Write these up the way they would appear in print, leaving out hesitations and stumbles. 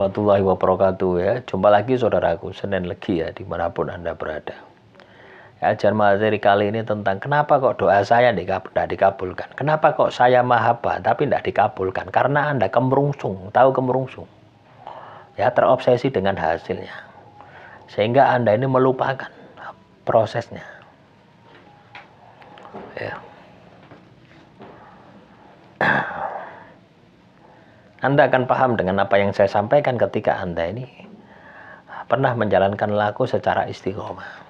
Warahmatullahi wabarakatuh ya. Jumpa lagi saudaraku, Senin Legi ya, dimanapun Anda berada. Ya, ajar materi kali ini tentang kenapa kok doa saya tidak dikabulkan. Kenapa kok saya mahaba tapi tidak dikabulkan. Karena Anda kemerungsung, tahu kemerungsung. Ya, terobsesi dengan hasilnya. Sehingga Anda ini melupakan prosesnya. Ya. Anda akan paham dengan apa yang saya sampaikan ketika Anda ini pernah menjalankan laku secara istiqomah.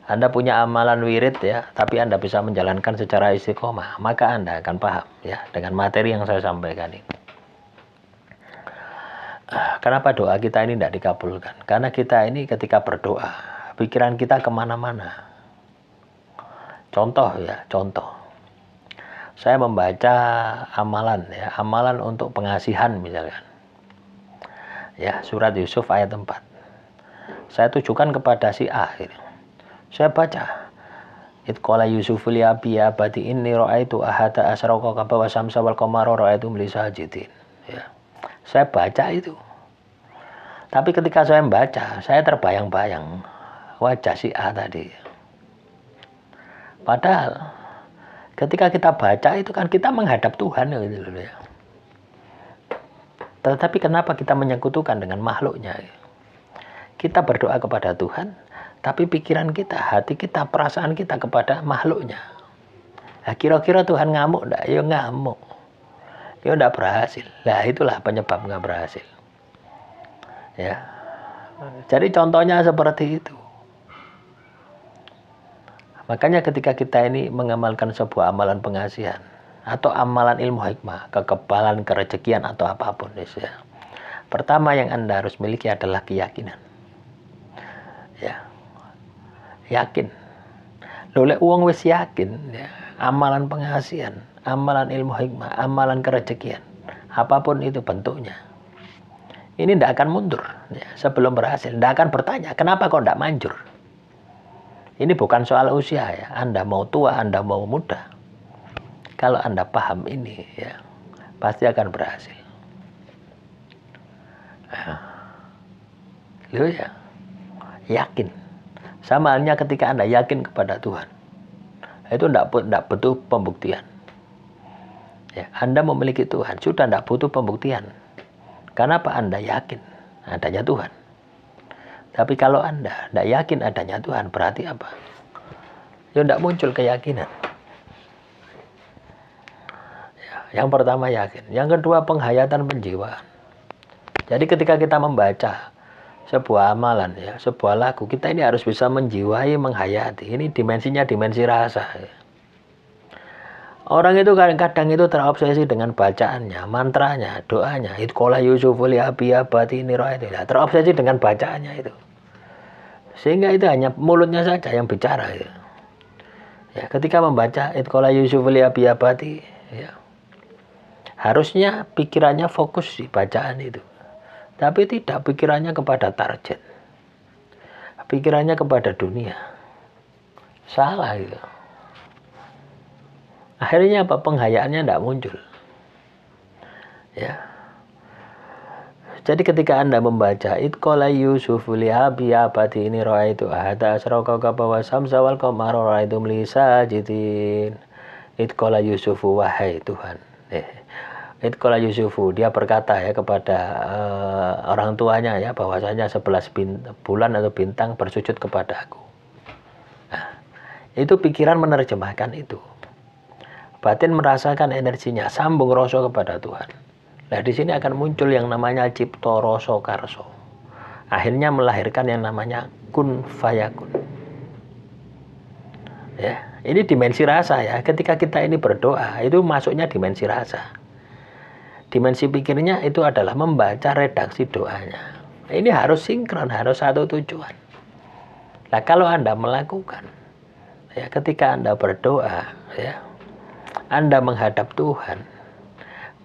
Anda punya amalan wirid ya, tapi Anda bisa menjalankan secara istiqomah, maka Anda akan paham ya dengan materi yang saya sampaikan ini. Kenapa doa kita ini tidak dikabulkan? Karena kita ini ketika berdoa, pikiran kita kemana-mana. Contoh ya, contoh. Saya membaca amalan ya, amalan untuk pengasihan misalkan. Ya, surat Yusuf ayat 4. Saya tujukan kepada si A gitu. Saya baca. Itqala Yusuf li abi abati inni ra'aitu ahada asra kawkaban wa syamsa wal qamara ra'aitu li sajidin. Ya. Saya baca itu. Tapi ketika saya membaca, saya terbayang-bayang wajah si A tadi. Padahal ketika kita baca itu kan kita menghadap Tuhan gitu loh ya. Tetapi kenapa kita menyekutukan dengan makhluknya? Kita berdoa kepada Tuhan, tapi pikiran kita, hati kita, perasaan kita kepada makhluknya. Nah, kira-kira Tuhan ngamuk enggak? Ya ngamuk. Ya enggak berhasil. Nah, itulah penyebab enggak berhasil. Ya. Jadi contohnya seperti itu. Makanya ketika kita ini mengamalkan sebuah amalan pengasihan atau amalan ilmu hikmah, kekebalan, kerejekian atau apapun ya. Pertama yang Anda harus miliki adalah keyakinan. Ya. Yakin. Lolek uang wis yakin ya, amalan pengasihan, amalan ilmu hikmah, amalan kerejekian, apapun itu bentuknya. Ini tidak akan mundur ya, sebelum berhasil. Tidak akan bertanya, kenapa kok tidak manjur? Ini bukan soal usia ya. Anda mau tua, Anda mau muda. Kalau Anda paham ini ya, pasti akan berhasil. Loh ya, yakin. Sama halnya ketika Anda yakin kepada Tuhan. Itu tidak butuh pembuktian. Ya, Anda memiliki Tuhan, sudah tidak butuh pembuktian. Kenapa Anda yakin adanya Tuhan? Tapi kalau Anda tidak yakin adanya Tuhan, berarti apa? Ya tidak muncul keyakinan. Ya, yang pertama yakin. Yang kedua penghayatan penjiwaan. Jadi ketika kita membaca sebuah amalan, ya, sebuah lagu, kita ini harus bisa menjiwai, menghayati. Ini dimensinya dimensi rasa. Ya. Orang itu kadang-kadang itu terobsesi dengan bacaannya, mantranya, doanya. Itqala Yusufu li abi abati inni ra'aitu. Terobsesi dengan bacaannya itu. Sehingga itu hanya mulutnya saja yang bicara. Ya, ya ketika membaca Itqala Yusufu li abi abati, ya, harusnya pikirannya fokus di bacaan itu. Tapi tidak pikirannya kepada target. Pikirannya kepada dunia. Salah itu. Akhirnya apa? Penghayaannya tidak muncul. Ya. Jadi ketika Anda membaca Itqala Yusufu li abi abati inni ra'aitu ahada asra kawkaban wa syamsa wal qamara ra'aitu li sajidin. Itqala Yusufu, wahai Tuhan. Itqala Yusufu, dia berkata ya kepada orang tuanya ya bahwasanya 11 bulan atau bintang bersujud kepada aku. Nah, itu pikiran menerjemahkan itu. Batin merasakan energinya, sambung rasa kepada Tuhan. Nah, di sini akan muncul yang namanya cipta rasa karsa. Akhirnya melahirkan yang namanya kun fayakun. Ya, ini dimensi rasa ya. Ketika kita ini berdoa, itu masuknya dimensi rasa. Dimensi pikirnya itu adalah membaca redaksi doanya. Ini harus sinkron, harus satu tujuan. Nah, kalau Anda melakukan, ya, ketika Anda berdoa, ya, Anda menghadap Tuhan,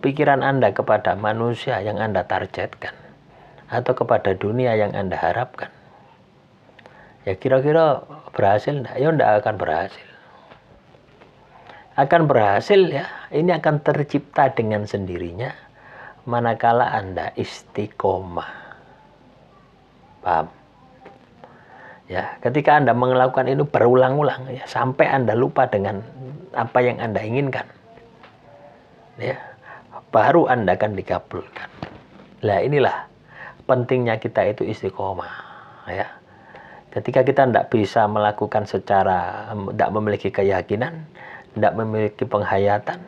pikiran Anda kepada manusia yang Anda targetkan, atau kepada dunia yang Anda harapkan, ya kira-kira berhasil enggak? Ya enggak akan berhasil. Akan berhasil ya, ini akan tercipta dengan sendirinya manakala Anda istiqomah. Paham? Ya, ketika Anda melakukan itu berulang-ulang ya, sampai Anda lupa dengan apa yang Anda inginkan. Ya, baru Anda akan dikabulkan. Nah, inilah pentingnya kita itu istiqomah, ya. Ketika kita tidak bisa melakukan secara, tidak memiliki keyakinan, tidak memiliki penghayatan,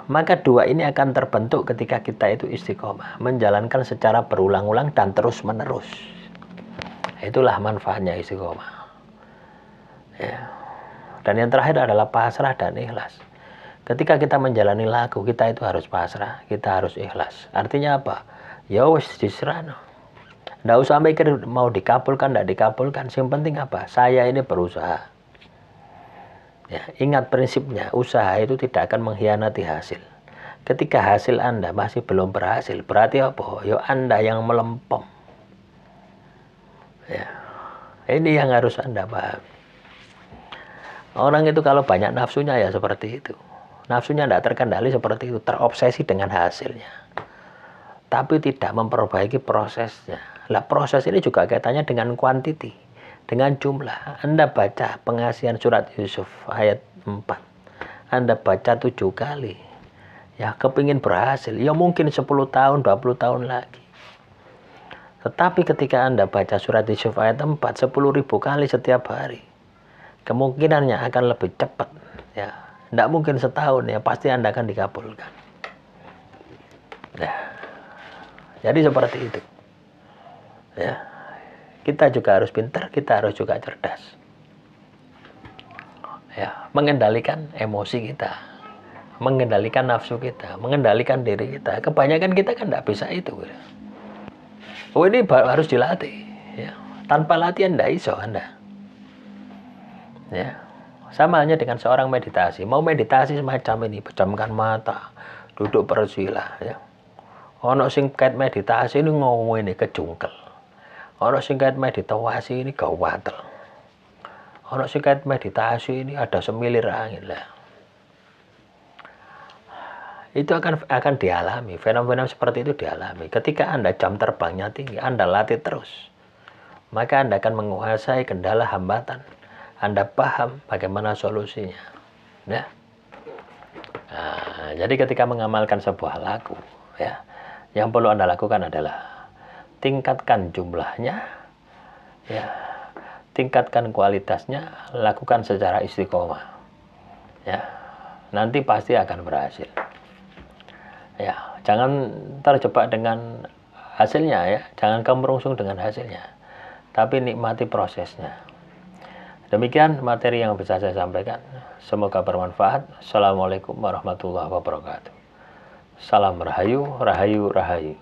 maka dua ini akan terbentuk ketika kita itu istiqomah, menjalankan secara berulang-ulang dan terus-menerus. Itulah manfaatnya istiqomah. Ya. Dan yang terakhir adalah pasrah dan ikhlas. Ketika kita menjalani laku, kita itu harus pasrah, kita harus ikhlas. Artinya apa? Ya wis diserahno. Nggak usah mikir mau dikabulkan, tidak dikabulkan. Yang penting apa? Saya ini berusaha. Ya, ingat prinsipnya, usaha itu tidak akan mengkhianati hasil. Ketika hasil Anda masih belum berhasil, berarti apa? Ya Anda yang melempem. Ya, ini yang harus Anda paham. Orang itu kalau banyak nafsunya ya seperti itu. Nafsunya tidak terkendali seperti itu, terobsesi dengan hasilnya. Tapi tidak memperbaiki prosesnya. Lah proses ini juga kaitannya dengan kuantiti, dengan jumlah. Anda baca pengasihan surat Yusuf ayat 4. Anda baca 7 kali. Ya kepingin berhasil, ya mungkin 10 tahun, 20 tahun lagi. Tetapi ketika Anda baca surat Yusuf ayat 4 10.000 kali setiap hari, kemungkinannya akan lebih cepat. Ya, tidak mungkin setahun ya, pasti Anda akan dikabulkan. Nah, jadi seperti itu. Ya, kita juga harus pintar, kita harus juga cerdas. Ya, mengendalikan emosi kita, mengendalikan nafsu kita, mengendalikan diri kita. Kebanyakan kita kan tidak bisa itu. Oh ini harus dilatih. Ya. Tanpa latihan tidak iso Anda. Ya. Sama halnya dengan seorang meditasi. Mau meditasi semacam ini, pejamkan mata, duduk bersila. Ya. Ono sing kait meditasi ini ngomong ini kejungkel. Ono sing kait meditasi ini gawatel. Ono sing kait meditasi ini ada semilir angin lah. Itu akan dialami, fenomena seperti itu dialami. Ketika Anda jam terbangnya tinggi, Anda latih terus, maka Anda akan menguasai kendala hambatan. Anda paham bagaimana solusinya. Ya. Nah, jadi ketika mengamalkan sebuah laku, ya, yang perlu Anda lakukan adalah tingkatkan jumlahnya, ya, tingkatkan kualitasnya, lakukan secara istiqomah. Ya, nanti pasti akan berhasil. Ya, jangan terjebak dengan hasilnya ya, jangan kemerungsung dengan hasilnya, tapi nikmati prosesnya. Demikian materi yang bisa saya sampaikan. Semoga bermanfaat. Assalamualaikum warahmatullahi wabarakatuh. Salam rahayu, rahayu, rahayu.